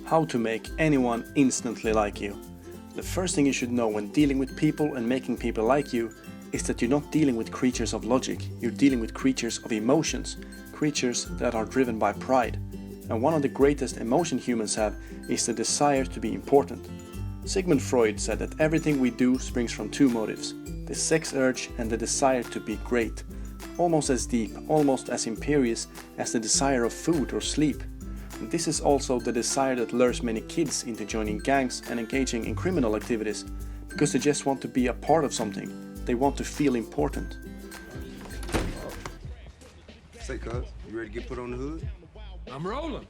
How to make anyone instantly like you. The first thing you should know when dealing with people and making people like you is that you're not dealing with creatures of logic, you're dealing with creatures of emotions, creatures that are driven by pride. And one of the greatest emotions humans have is the desire to be important. Sigmund Freud said that everything we do springs from two motives, the sex urge and the desire to be great, almost as deep, almost as imperious as the desire of food or sleep. And this is also the desire that lures many kids into joining gangs and engaging in criminal activities, because they just want to be a part of something. They want to feel important. Say, cuz, you ready to get put on the hood? I'm rolling.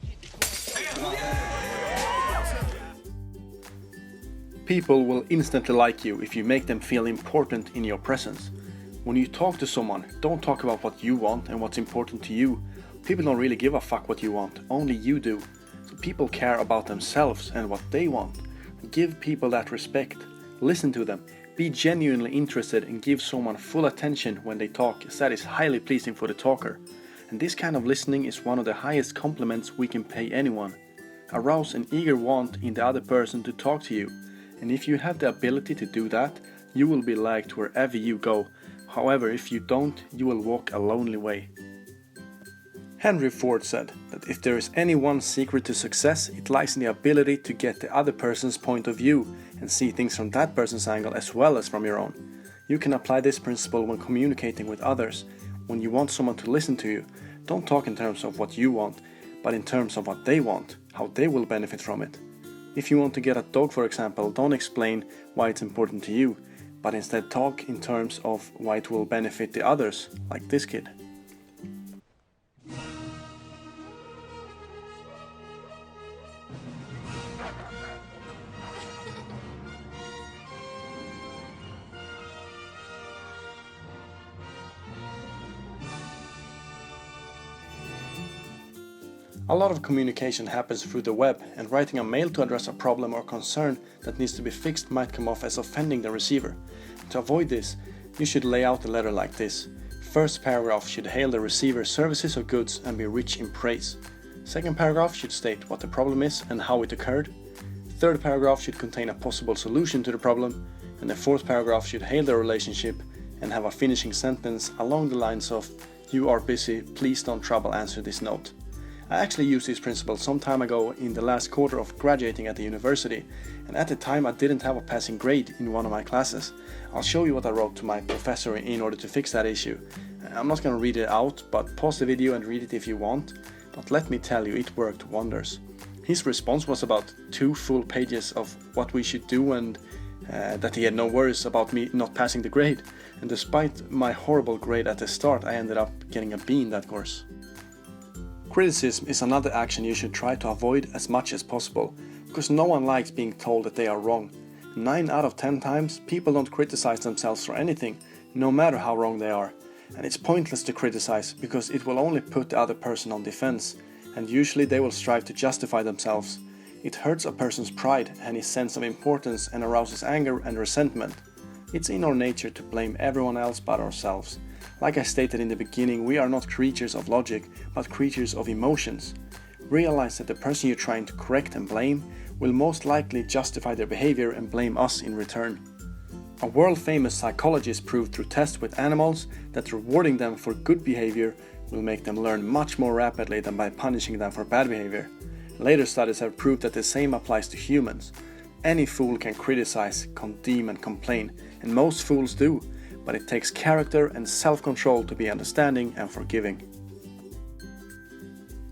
People will instantly like you if you make them feel important in your presence. When you talk to someone, don't talk about what you want and what's important to you. People don't really give a fuck what you want, only you do. So people care about themselves and what they want. Give people that respect. Listen to them. Be genuinely interested and give someone full attention when they talk, as that is highly pleasing for the talker. And this kind of listening is one of the highest compliments we can pay anyone. Arouse an eager want in the other person to talk to you. And if you have the ability to do that, you will be liked wherever you go. However, if you don't, you will walk a lonely way. Henry Ford said that if there is any one secret to success, it lies in the ability to get the other person's point of view and see things from that person's angle as well as from your own. You can apply this principle when communicating with others. When you want someone to listen to you, don't talk in terms of what you want, but in terms of what they want, how they will benefit from it. If you want to get a dog, for example, don't explain why it's important to you, but instead talk in terms of why it will benefit the others, like this kid. A lot of communication happens through the web, and writing a mail to address a problem or concern that needs to be fixed might come off as offending the receiver. To avoid this, you should lay out the letter like this. First paragraph should hail the receiver's services or goods and be rich in praise. Second paragraph should state what the problem is and how it occurred. Third paragraph should contain a possible solution to the problem. And the fourth paragraph should hail the relationship and have a finishing sentence along the lines of, "You are busy, please don't trouble answer this note." I actually used this principle some time ago in the last quarter of graduating at the university, and at the time I didn't have a passing grade in one of my classes. I'll show you what I wrote to my professor in order to fix that issue. I'm not gonna read it out, but pause the video and read it if you want. But let me tell you, it worked wonders. His response was about 2 full pages of what we should do and that he had no worries about me not passing the grade. And despite my horrible grade at the start, I ended up getting a B in that course. Criticism is another action you should try to avoid as much as possible, because no one likes being told that they are wrong. 9 out of 10 times, people don't criticize themselves for anything, no matter how wrong they are. And it's pointless to criticize, because it will only put the other person on defense, and usually they will strive to justify themselves. It hurts a person's pride and his sense of importance and arouses anger and resentment. It's in our nature to blame everyone else but ourselves. Like I stated in the beginning, we are not creatures of logic, but creatures of emotions. Realize that the person you're trying to correct and blame will most likely justify their behavior and blame us in return. A world-famous psychologist proved through tests with animals that rewarding them for good behavior will make them learn much more rapidly than by punishing them for bad behavior. Later studies have proved that the same applies to humans. Any fool can criticize, condemn and complain, and most fools do. But it takes character and self-control to be understanding and forgiving.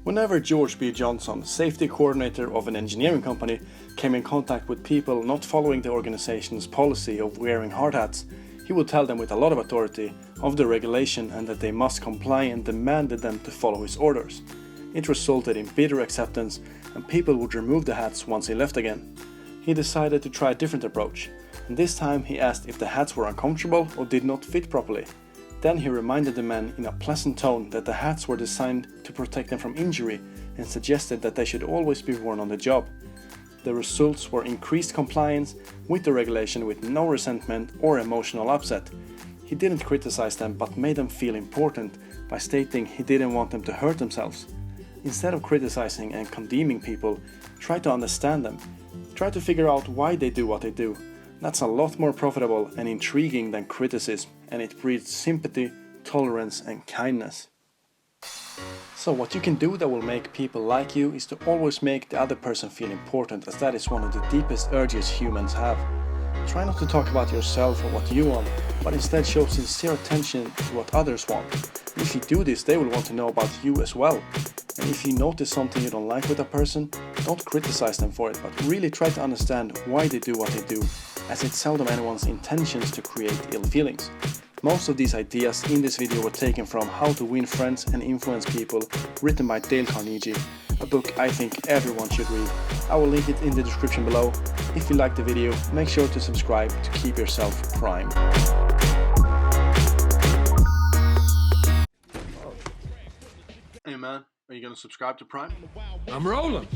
Whenever George B. Johnson, safety coordinator of an engineering company, came in contact with people not following the organization's policy of wearing hard hats, he would tell them with a lot of authority of the regulation and that they must comply, and demanded them to follow his orders. It resulted in bitter acceptance, and people would remove the hats once he left again. He decided to try a different approach. And this time he asked if the hats were uncomfortable or did not fit properly. Then he reminded the men in a pleasant tone that the hats were designed to protect them from injury, and suggested that they should always be worn on the job. The results were increased compliance with the regulation with no resentment or emotional upset. He didn't criticize them but made them feel important by stating he didn't want them to hurt themselves. Instead of criticizing and condemning people, try to understand them. Try to figure out why they do what they do. That's a lot more profitable and intriguing than criticism, and it breeds sympathy, tolerance and kindness. So what you can do that will make people like you is to always make the other person feel important, as that is one of the deepest urges humans have. Try not to talk about yourself or what you want, but instead show sincere attention to what others want. If you do this, they will want to know about you as well. And if you notice something you don't like with a person, don't criticize them for it, but really try to understand why they do what they do, as it's seldom anyone's intentions to create ill feelings. Most of these ideas in this video were taken from How to Win Friends and Influence People, written by Dale Carnegie, a book I think everyone should read. I will link it in the description below. If you liked the video, make sure to subscribe to keep yourself primed. Hey man, are you gonna subscribe to Prime? I'm rolling.